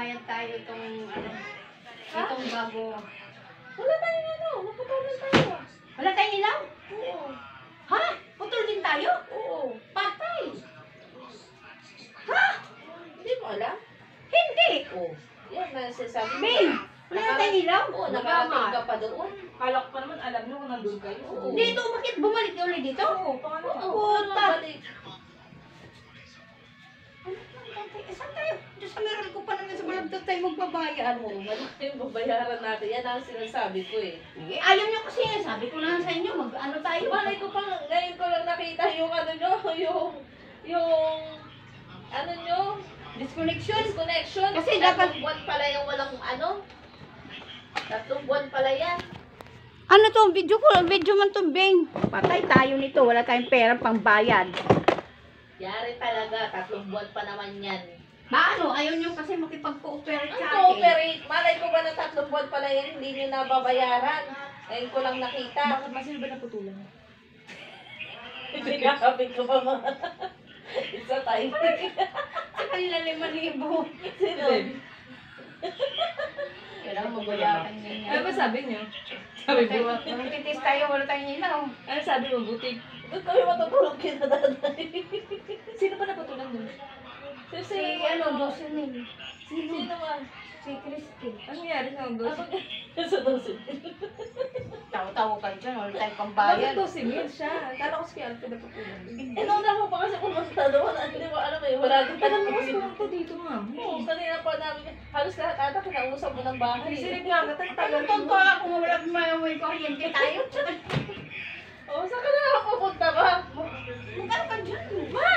magbabayad tayo itong itong bago. Wala tayong ano, naputulan tayo. Wala tayong ilaw? Oo. Ha? Putol din tayo? Oo. Patay. Ha? Hindi mo alam? Hindi. Oo. Yan na sinasabi mo. May, wala na tayong ilaw? Oo, nakarating ka pa doon. Kala ko pa naman alam nyo kung nandun kayo. Oo. Dito, bakit bumalik ka ulit dito? Oo, paano? Oo, Puta. balik. Saan tayo? Diyos, meron ko pa naman sa balagtot tayo magbabayad. Oo, malaki yung babayaran natin. Yan ang sinasabi ko eh. Ayaw niyo kasi yan. Sabi ko na sa inyo, mag-ano tayo. Malay ko pa, ngayon ko lang nakita yung ano nyo, yung ano nyo, Disconnection. disconnection. Kasi dapat- 3 buwan pala yung walang ano. 3 buwan pala yan. Ano to? Video man to, Bing. Patay tayo nito. Wala tayong pera pang bayad. Yari talaga, 3 buwan pa naman yan. Paano? Ayaw niyo kasi makipag-cooperate Ang sa akin. cooperate, malay ko ba na 3 buwan pala yan, hindi nyo nababayaran. Ngayon ko lang nakita. Bakit ba sino ba naputulan? Pinakapit ko pa mga isa tayo. Sa kanila 5,000. Sino? Kailangan mabayaran niya. Ano ba sabi niyo? Sabi ko, Magtitis tayo, wala tayong ilaw. ano sabi mo, butik? Doon kami matutulog kita daday. Sino ba naputulan dun? Si Jocelyn. Sino ba? Si Christy. Ano nangyari sa mga Ano ba? Sa dosin. Tawo-tawo kayo dyan, wala tayong pang Bakit bayad. to si Mir siya? Kala ko si Alfred naputulan dun. Eh, nauna mo pa kasi pumunta doon. Hindi mo alam eh. Wala din Alam mo kasi pumunta dito, ma'am. Oo, kanina pa namin. Halos lahat ata kinausap mo ng bahay. Silip nga, Ano katagtagal tonto ako, wala may kuryente tayo. Oo, saan ka na pupunta ba? Magkano ka dyan? Ma!